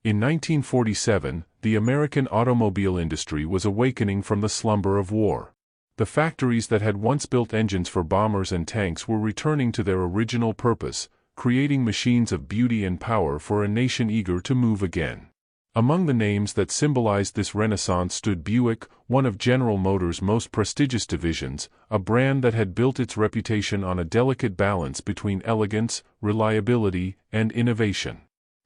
In 1947, the American automobile industry was awakening from the slumber of war. The factories that had once built engines for bombers and tanks were returning to their original purpose, creating machines of beauty and power for a nation eager to move again. Among the names that symbolized this renaissance stood Buick, one of General Motors' most prestigious divisions, a brand that had built its reputation on a delicate balance between elegance, reliability, and innovation.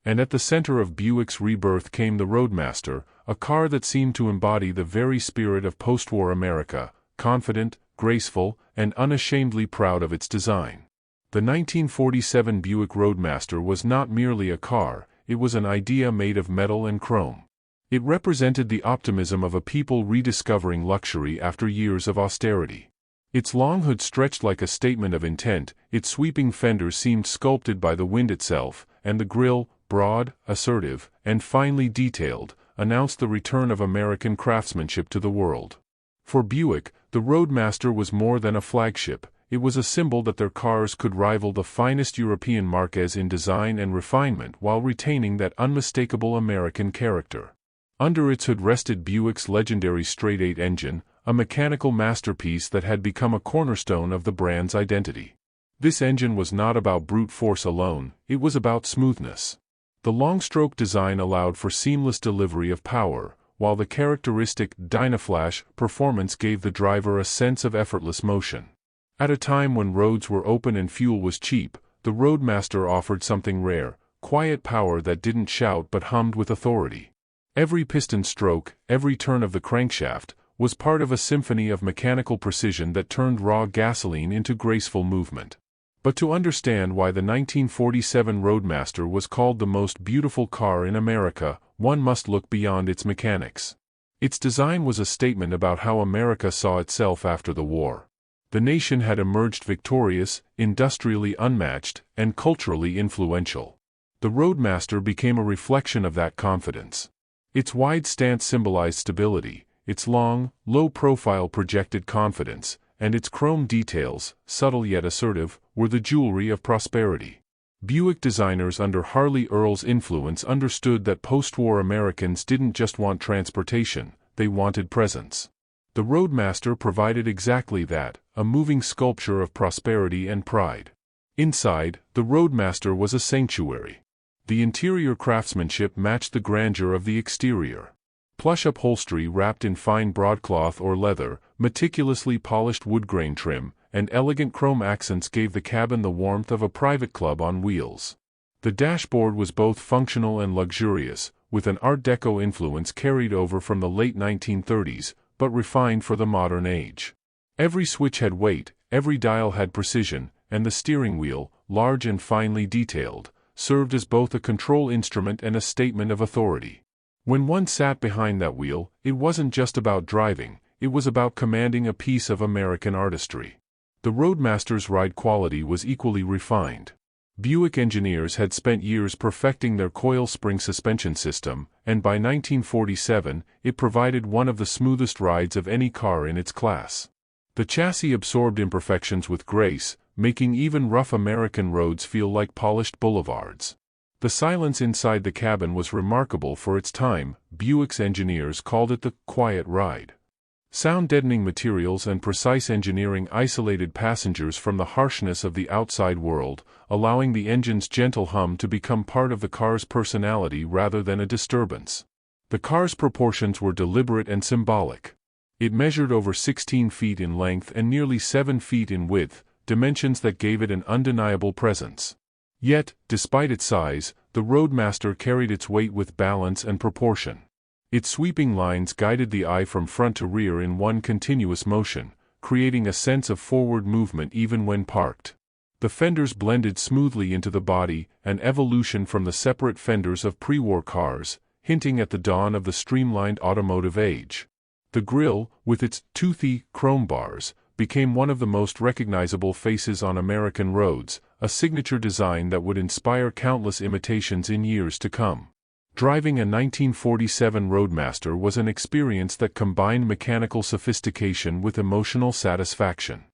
And at the center of Buick's rebirth came the Roadmaster, a car that seemed to embody the very spirit of post-war America, confident, graceful, and unashamedly proud of its design. The 1947 Buick Roadmaster was not merely a car, it was an idea made of metal and chrome. It represented the optimism of a people rediscovering luxury after years of austerity. Its long hood stretched like a statement of intent, its sweeping fenders seemed sculpted by the wind itself, and the grille, broad, assertive, and finely detailed, announced the return of American craftsmanship to the world. For Buick, the Roadmaster was more than a flagship. It was a symbol that their cars could rival the finest European marques in design and refinement while retaining that unmistakable American character. Under its hood rested Buick's legendary straight-eight engine, a mechanical masterpiece that had become a cornerstone of the brand's identity. This engine was not about brute force alone, it was about smoothness. The long-stroke design allowed for seamless delivery of power, while the characteristic Dynaflash performance gave the driver a sense of effortless motion. At a time when roads were open and fuel was cheap, the Roadmaster offered something rare, quiet power that didn't shout but hummed with authority. Every piston stroke, every turn of the crankshaft, was part of a symphony of mechanical precision that turned raw gasoline into graceful movement. But to understand why the 1947 Roadmaster was called the most beautiful car in America, one must look beyond its mechanics. Its design was a statement about how America saw itself after the war. The nation had emerged victorious, industrially unmatched, and culturally influential. The Roadmaster became a reflection of that confidence. Its wide stance symbolized stability, its long, low-profile projected confidence, and its chrome details, subtle yet assertive, were the jewelry of prosperity. Buick designers under Harley Earl's influence understood that post-war Americans didn't just want transportation, they wanted presence. The Roadmaster provided exactly that, a moving sculpture of prosperity and pride. Inside, the Roadmaster was a sanctuary. The interior craftsmanship matched the grandeur of the exterior. Plush upholstery wrapped in fine broadcloth or leather, meticulously polished wood grain trim, and elegant chrome accents gave the cabin the warmth of a private club on wheels. The dashboard was both functional and luxurious, with an Art Deco influence carried over from the late 1930s, but refined for the modern age. Every switch had weight, every dial had precision, and the steering wheel, large and finely detailed, served as both a control instrument and a statement of authority. When one sat behind that wheel, it wasn't just about driving, it was about commanding a piece of American artistry. The Roadmaster's ride quality was equally refined. Buick engineers had spent years perfecting their coil spring suspension system, and by 1947, it provided one of the smoothest rides of any car in its class. The chassis absorbed imperfections with grace, making even rough American roads feel like polished boulevards. The silence inside the cabin was remarkable for its time. Buick's engineers called it the quiet ride. Sound-deadening materials and precise engineering isolated passengers from the harshness of the outside world, allowing the engine's gentle hum to become part of the car's personality rather than a disturbance. The car's proportions were deliberate and symbolic. It measured over 16 feet in length and nearly 7 feet in width, dimensions that gave it an undeniable presence. Yet, despite its size, the Roadmaster carried its weight with balance and proportion. Its sweeping lines guided the eye from front to rear in one continuous motion, creating a sense of forward movement even when parked. The fenders blended smoothly into the body, an evolution from the separate fenders of pre-war cars, hinting at the dawn of the streamlined automotive age. The grille, with its toothy, chrome bars, became one of the most recognizable faces on American roads, a signature design that would inspire countless imitations in years to come. Driving a 1947 Roadmaster was an experience that combined mechanical sophistication with emotional satisfaction.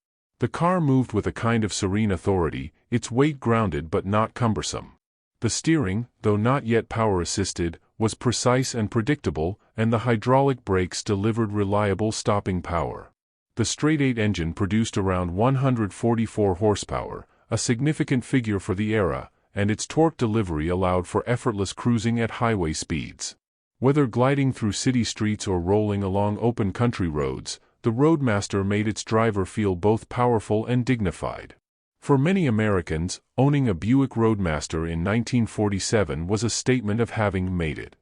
The car moved with a kind of serene authority, its weight grounded but not cumbersome. The steering, though not yet power-assisted, was precise and predictable, and the hydraulic brakes delivered reliable stopping power. The straight-eight engine produced around 144 horsepower, a significant figure for the era, and its torque delivery allowed for effortless cruising at highway speeds. Whether gliding through city streets or rolling along open country roads, the Roadmaster made its driver feel both powerful and dignified. For many Americans, owning a Buick Roadmaster in 1947 was a statement of having made it.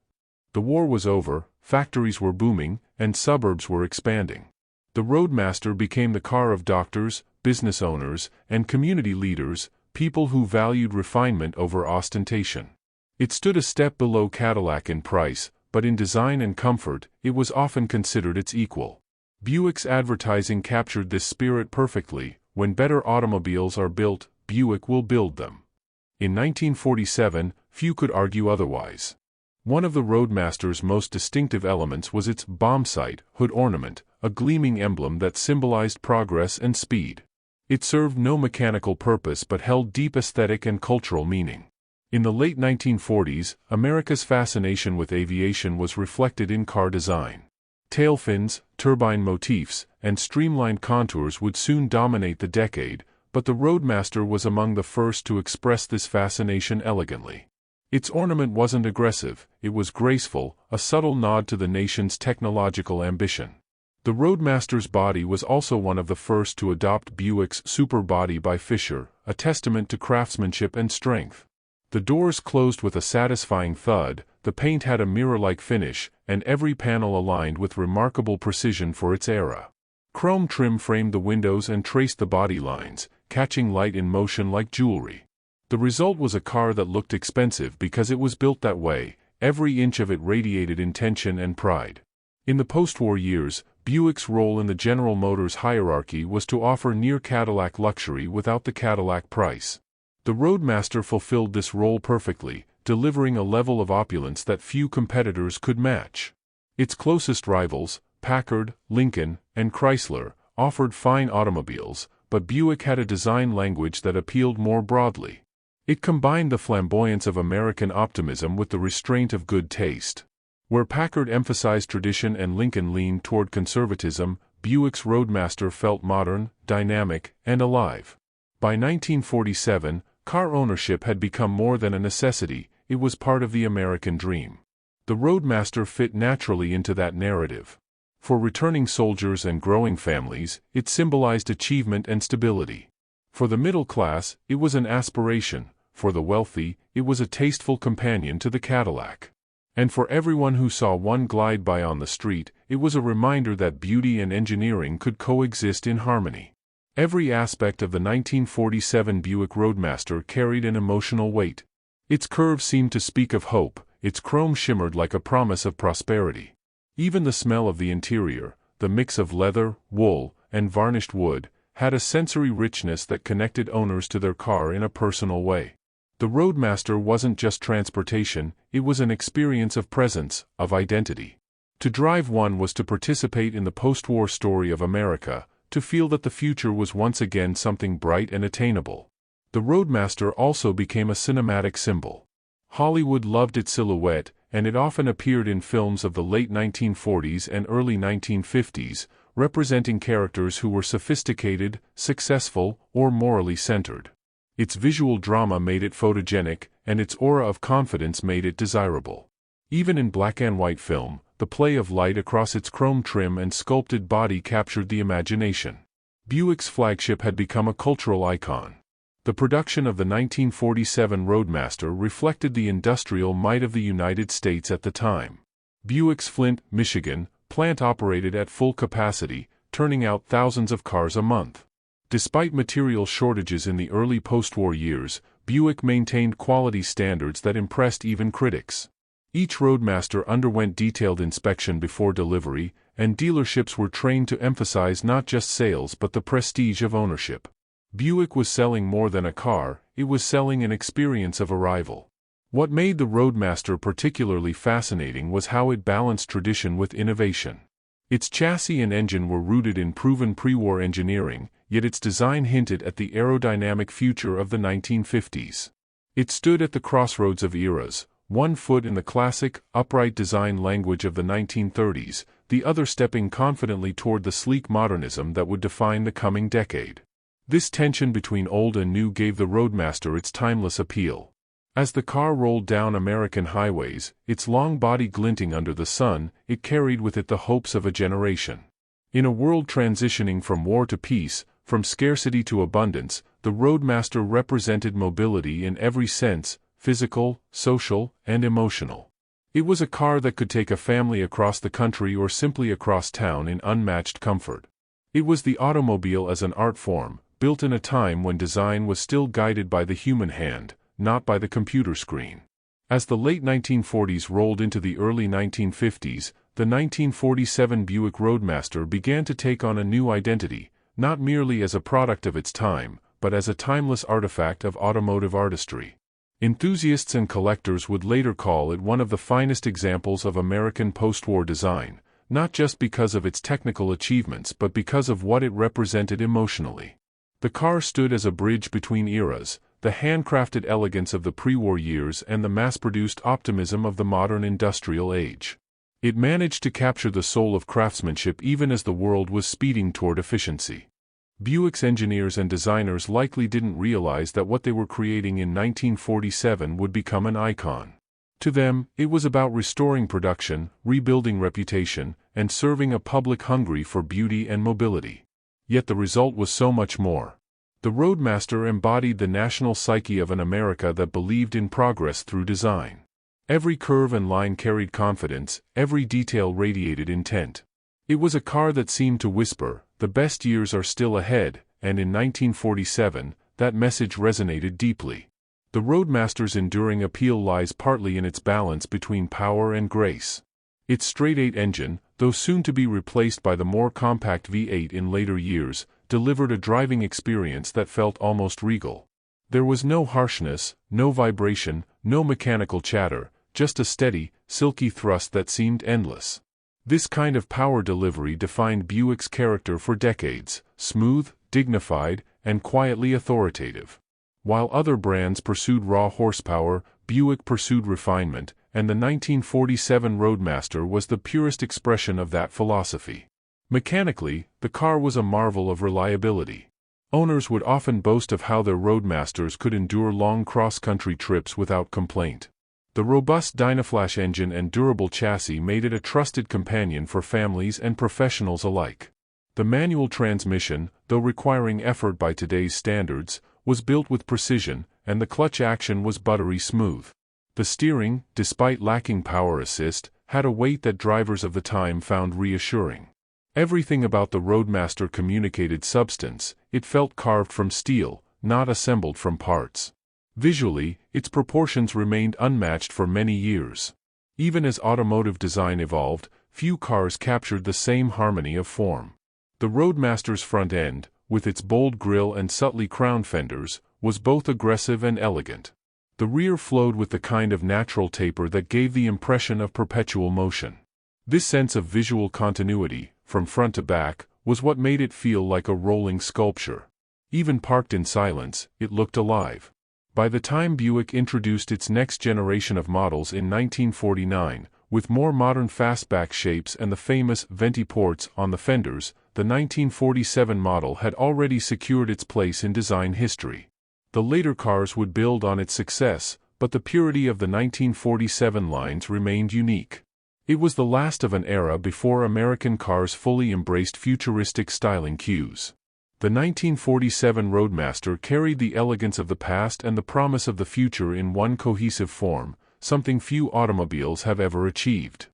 The war was over, factories were booming, and suburbs were expanding. The Roadmaster became the car of doctors, business owners, and community leaders, people who valued refinement over ostentation. It stood a step below Cadillac in price, but in design and comfort, it was often considered its equal. Buick's advertising captured this spirit perfectly. When better automobiles are built, Buick will build them. In 1947, few could argue otherwise. One of the Roadmaster's most distinctive elements was its bomb sight hood ornament, a gleaming emblem that symbolized progress and speed. It served no mechanical purpose but held deep aesthetic and cultural meaning. In the late 1940s, America's fascination with aviation was reflected in car design. Tail fins, turbine motifs, and streamlined contours would soon dominate the decade, but the Roadmaster was among the first to express this fascination elegantly. Its ornament wasn't aggressive, it was graceful, a subtle nod to the nation's technological ambition. The Roadmaster's body was also one of the first to adopt Buick's Super Body by Fisher, a testament to craftsmanship and strength. The doors closed with a satisfying thud, the paint had a mirror-like finish, and every panel aligned with remarkable precision for its era. Chrome trim framed the windows and traced the body lines, catching light in motion like jewelry. The result was a car that looked expensive because it was built that way, every inch of it radiated intention and pride. In the post-war years, Buick's role in the General Motors hierarchy was to offer near-Cadillac luxury without the Cadillac price. The Roadmaster fulfilled this role perfectly, delivering a level of opulence that few competitors could match. Its closest rivals, Packard, Lincoln, and Chrysler, offered fine automobiles, but Buick had a design language that appealed more broadly. It combined the flamboyance of American optimism with the restraint of good taste. Where Packard emphasized tradition and Lincoln leaned toward conservatism, Buick's Roadmaster felt modern, dynamic, and alive. By 1947, car ownership had become more than a necessity, it was part of the American dream. The Roadmaster fit naturally into that narrative. For returning soldiers and growing families, it symbolized achievement and stability. For the middle class, it was an aspiration, for the wealthy, it was a tasteful companion to the Cadillac. And for everyone who saw one glide by on the street, it was a reminder that beauty and engineering could coexist in harmony. Every aspect of the 1947 Buick Roadmaster carried an emotional weight. Its curves seemed to speak of hope, its chrome shimmered like a promise of prosperity. Even the smell of the interior, the mix of leather, wool, and varnished wood, had a sensory richness that connected owners to their car in a personal way. The Roadmaster wasn't just transportation, it was an experience of presence, of identity. To drive one was to participate in the post-war story of America, to feel that the future was once again something bright and attainable. The Roadmaster also became a cinematic symbol. Hollywood loved its silhouette, and it often appeared in films of the late 1940s and early 1950s, representing characters who were sophisticated, successful, or morally centered. Its visual drama made it photogenic, and its aura of confidence made it desirable. Even in black and white film, the play of light across its chrome trim and sculpted body captured the imagination. Buick's flagship had become a cultural icon. The production of the 1947 Roadmaster reflected the industrial might of the United States at the time. Buick's Flint, Michigan, plant operated at full capacity, turning out thousands of cars a month. Despite material shortages in the early post-war years, Buick maintained quality standards that impressed even critics. Each Roadmaster underwent detailed inspection before delivery, and dealerships were trained to emphasize not just sales but the prestige of ownership. Buick was selling more than a car, it was selling an experience of arrival. What made the Roadmaster particularly fascinating was how it balanced tradition with innovation. Its chassis and engine were rooted in proven pre-war engineering, yet its design hinted at the aerodynamic future of the 1950s. It stood at the crossroads of eras, one foot in the classic, upright design language of the 1930s, the other stepping confidently toward the sleek modernism that would define the coming decade. This tension between old and new gave the Roadmaster its timeless appeal. As the car rolled down American highways, its long body glinting under the sun, it carried with it the hopes of a generation. In a world transitioning from war to peace, from scarcity to abundance, the Roadmaster represented mobility in every sense, physical, social, and emotional. It was a car that could take a family across the country or simply across town in unmatched comfort. It was the automobile as an art form, built in a time when design was still guided by the human hand, not by the computer screen. As the late 1940s rolled into the early 1950s, the 1947 Buick Roadmaster began to take on a new identity, not merely as a product of its time, but as a timeless artifact of automotive artistry. Enthusiasts and collectors would later call it one of the finest examples of American post-war design, not just because of its technical achievements but because of what it represented emotionally. The car stood as a bridge between eras, the handcrafted elegance of the pre-war years and the mass-produced optimism of the modern industrial age. It managed to capture the soul of craftsmanship even as the world was speeding toward efficiency. Buick's engineers and designers likely didn't realize that what they were creating in 1947 would become an icon. To them, it was about restoring production, rebuilding reputation, and serving a public hungry for beauty and mobility. Yet the result was so much more. The Roadmaster embodied the national psyche of an America that believed in progress through design. Every curve and line carried confidence, every detail radiated intent. It was a car that seemed to whisper, "The best years are still ahead," and in 1947, that message resonated deeply. The Roadmaster's enduring appeal lies partly in its balance between power and grace. Its straight-eight engine, though soon to be replaced by the more compact V8 in later years, delivered a driving experience that felt almost regal. There was no harshness, no vibration, no mechanical chatter, just a steady, silky thrust that seemed endless. This kind of power delivery defined Buick's character for decades, smooth, dignified, and quietly authoritative. While other brands pursued raw horsepower, Buick pursued refinement, and the 1947 Roadmaster was the purest expression of that philosophy. Mechanically, the car was a marvel of reliability. Owners would often boast of how their Roadmasters could endure long cross-country trips without complaint. The robust Dynaflash engine and durable chassis made it a trusted companion for families and professionals alike. The manual transmission, though requiring effort by today's standards, was built with precision, and the clutch action was buttery smooth. The steering, despite lacking power assist, had a weight that drivers of the time found reassuring. Everything about the Roadmaster communicated substance. It felt carved from steel, not assembled from parts. Visually, its proportions remained unmatched for many years. Even as automotive design evolved, few cars captured the same harmony of form. The Roadmaster's front end, with its bold grille and subtly crowned fenders, was both aggressive and elegant. The rear flowed with the kind of natural taper that gave the impression of perpetual motion. This sense of visual continuity, from front to back, was what made it feel like a rolling sculpture. Even parked in silence, it looked alive. By the time Buick introduced its next generation of models in 1949, with more modern fastback shapes and the famous venti ports on the fenders, the 1947 model had already secured its place in design history. The later cars would build on its success, but the purity of the 1947 lines remained unique. It was the last of an era before American cars fully embraced futuristic styling cues. The 1947 Roadmaster carried the elegance of the past and the promise of the future in one cohesive form, something few automobiles have ever achieved.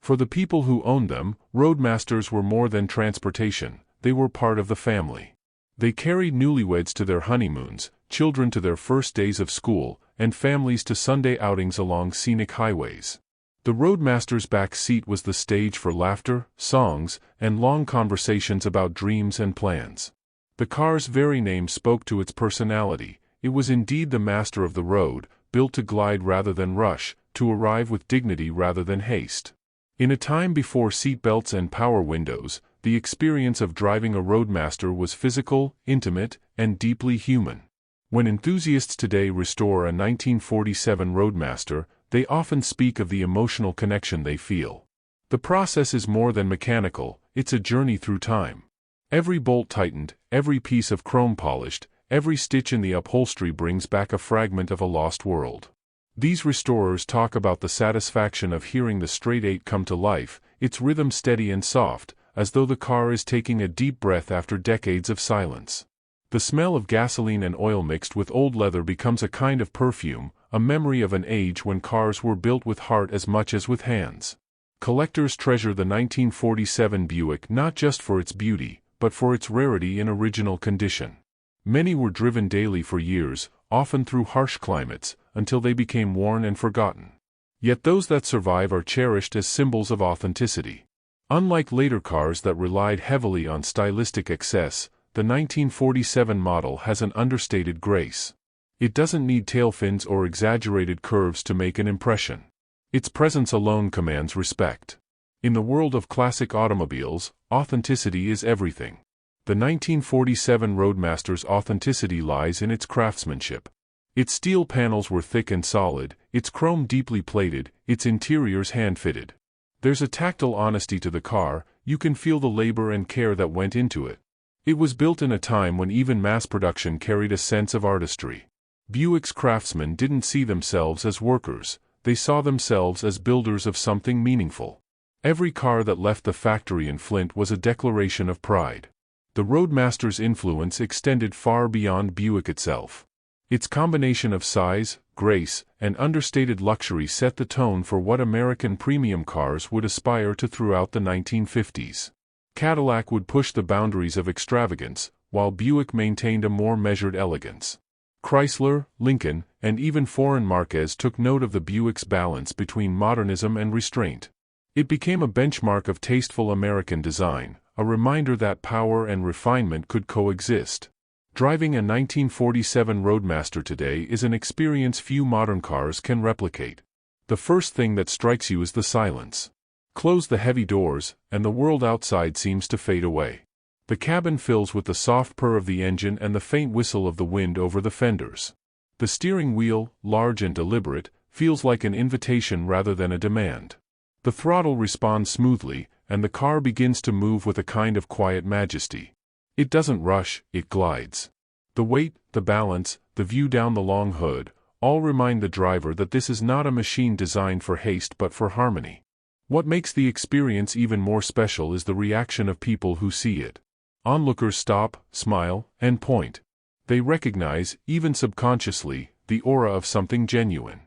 For the people who owned them, Roadmasters were more than transportation, they were part of the family. They carried newlyweds to their honeymoons, children to their first days of school, and families to Sunday outings along scenic highways. The Roadmaster's back seat was the stage for laughter, songs, and long conversations about dreams and plans. The car's very name spoke to its personality. It was indeed the master of the road, built to glide rather than rush, to arrive with dignity rather than haste. In a time before seatbelts and power windows, the experience of driving a Roadmaster was physical, intimate, and deeply human. When enthusiasts today restore a 1947 Roadmaster, They often speak of the emotional connection they feel. The process is more than mechanical, it's a journey through time. Every bolt tightened, every piece of chrome polished, every stitch in the upholstery brings back a fragment of a lost world. These restorers talk about the satisfaction of hearing the straight eight come to life, its rhythm steady and soft, as though the car is taking a deep breath after decades of silence. The smell of gasoline and oil mixed with old leather becomes a kind of perfume, a memory of an age when cars were built with heart as much as with hands. Collectors treasure the 1947 Buick not just for its beauty, but for its rarity in original condition. Many were driven daily for years, often through harsh climates, until they became worn and forgotten. Yet those that survive are cherished as symbols of authenticity. Unlike later cars that relied heavily on stylistic excess, the 1947 model has an understated grace. It doesn't need tail fins or exaggerated curves to make an impression. Its presence alone commands respect. In the world of classic automobiles, authenticity is everything. The 1947 Roadmaster's authenticity lies in its craftsmanship. Its steel panels were thick and solid, its chrome deeply plated, its interiors hand-fitted. There's a tactile honesty to the car, you can feel the labor and care that went into it. It was built in a time when even mass production carried a sense of artistry. Buick's craftsmen didn't see themselves as workers, they saw themselves as builders of something meaningful. Every car that left the factory in Flint was a declaration of pride. The Roadmaster's influence extended far beyond Buick itself. Its combination of size, grace, and understated luxury set the tone for what American premium cars would aspire to throughout the 1950s. Cadillac would push the boundaries of extravagance, while Buick maintained a more measured elegance. Chrysler, Lincoln, and even foreign marques took note of the Buick's balance between modernism and restraint. It became a benchmark of tasteful American design, a reminder that power and refinement could coexist. Driving a 1947 Roadmaster today is an experience few modern cars can replicate. The first thing that strikes you is the silence. Close the heavy doors, and the world outside seems to fade away. The cabin fills with the soft purr of the engine and the faint whistle of the wind over the fenders. The steering wheel, large and deliberate, feels like an invitation rather than a demand. The throttle responds smoothly, and the car begins to move with a kind of quiet majesty. It doesn't rush, it glides. The weight, the balance, the view down the long hood, all remind the driver that this is not a machine designed for haste but for harmony. What makes the experience even more special is the reaction of people who see it. Onlookers stop, smile, and point. They recognize, even subconsciously, the aura of something genuine.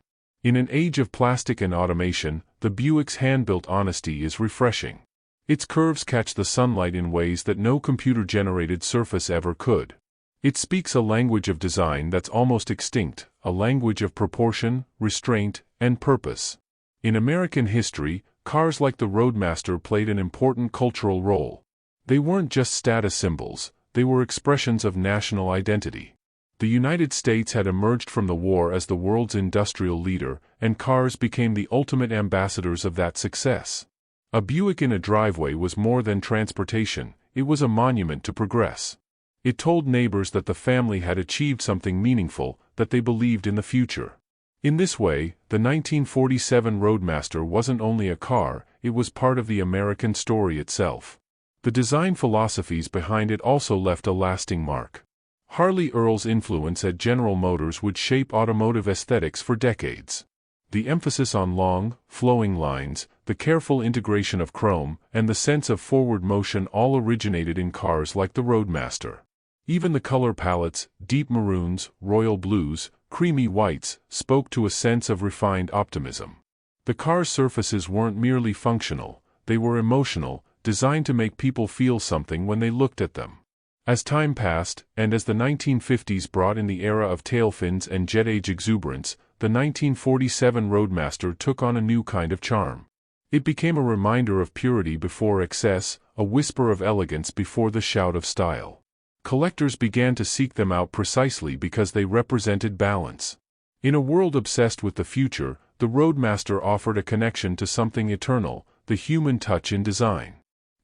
In an age of plastic and automation, the Buick's hand-built honesty is refreshing. Its curves catch the sunlight in ways that no computer-generated surface ever could. It speaks a language of design that's almost extinct, a language of proportion, restraint, and purpose. In American history, cars like the Roadmaster played an important cultural role. They weren't just status symbols, they were expressions of national identity. The United States had emerged from the war as the world's industrial leader, and cars became the ultimate ambassadors of that success. A Buick in a driveway was more than transportation, it was a monument to progress. It told neighbors that the family had achieved something meaningful, that they believed in the future. In this way, the 1947 Roadmaster wasn't only a car, it was part of the American story itself. The design philosophies behind it also left a lasting mark. Harley Earl's influence at General Motors would shape automotive aesthetics for decades. The emphasis on long, flowing lines, the careful integration of chrome, and the sense of forward motion all originated in cars like the Roadmaster. Even the color palettes, deep maroons, royal blues, creamy whites, spoke to a sense of refined optimism. The car's surfaces weren't merely functional, they were emotional, designed to make people feel something when they looked at them. As time passed, and as the 1950s brought in the era of tail fins and jet-age exuberance, the 1947 Roadmaster took on a new kind of charm. It became a reminder of purity before excess, a whisper of elegance before the shout of style. Collectors began to seek them out precisely because they represented balance. In a world obsessed with the future, the Roadmaster offered a connection to something eternal, the human touch in design.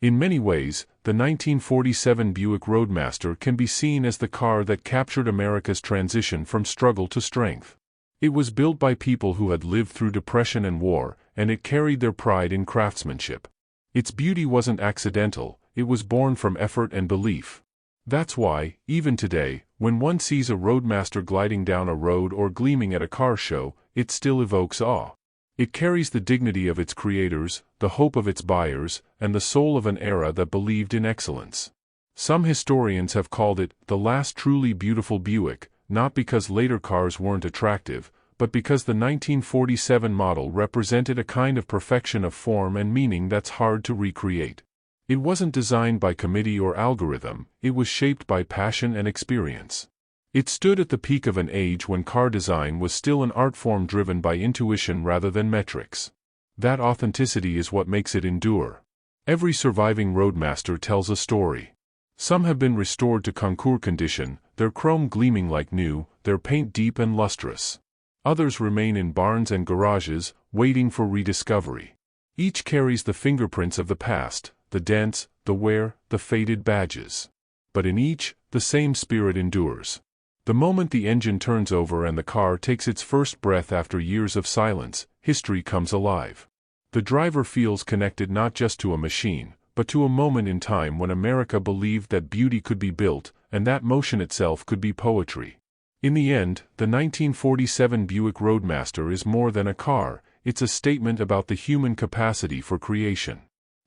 In many ways, the 1947 Buick Roadmaster can be seen as the car that captured America's transition from struggle to strength. It was built by people who had lived through depression and war, and it carried their pride in craftsmanship. Its beauty wasn't accidental, it was born from effort and belief. That's why, even today, when one sees a Roadmaster gliding down a road or gleaming at a car show, it still evokes awe. It carries the dignity of its creators, the hope of its buyers, and the soul of an era that believed in excellence. Some historians have called it the last truly beautiful Buick, not because later cars weren't attractive, but because the 1947 model represented a kind of perfection of form and meaning that's hard to recreate. It wasn't designed by committee or algorithm, it was shaped by passion and experience. It stood at the peak of an age when car design was still an art form driven by intuition rather than metrics. That authenticity is what makes it endure. Every surviving Roadmaster tells a story. Some have been restored to concours condition, their chrome gleaming like new, their paint deep and lustrous. Others remain in barns and garages, waiting for rediscovery. Each carries the fingerprints of the past, the dents, the wear, the faded badges. But in each, the same spirit endures. The moment the engine turns over and the car takes its first breath after years of silence, history comes alive. The driver feels connected not just to a machine, but to a moment in time when America believed that beauty could be built, and that motion itself could be poetry. In the end, the 1947 Buick Roadmaster is more than a car, it's a statement about the human capacity for creation.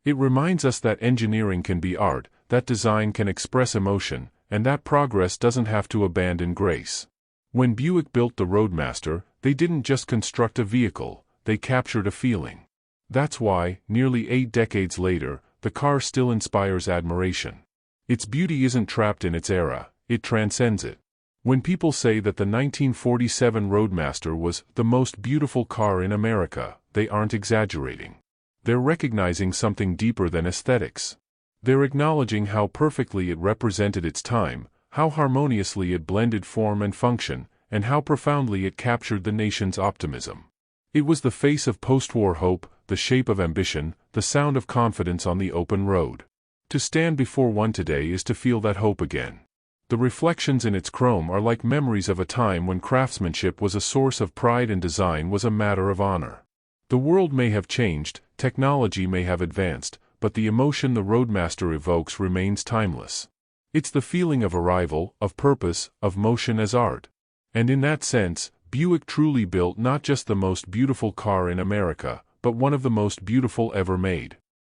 It reminds us that engineering can be art, that design can express emotion, and that progress doesn't have to abandon grace. When Buick built the Roadmaster, they didn't just construct a vehicle, they captured a feeling. That's why, nearly 8 decades later, the car still inspires admiration. Its beauty isn't trapped in its era, it transcends it. When people say that the 1947 Roadmaster was the most beautiful car in America, they aren't exaggerating. They're recognizing something deeper than aesthetics. They're acknowledging how perfectly it represented its time, how harmoniously it blended form and function, and how profoundly it captured the nation's optimism. It was the face of post-war hope, the shape of ambition, the sound of confidence on the open road. To stand before one today is to feel that hope again. The reflections in its chrome are like memories of a time when craftsmanship was a source of pride and design was a matter of honor. The world may have changed, technology may have advanced, but the emotion the Roadmaster evokes remains timeless. It's the feeling of arrival, of purpose, of motion as art. And in that sense, Buick truly built not just the most beautiful car in America, but one of the most beautiful ever made.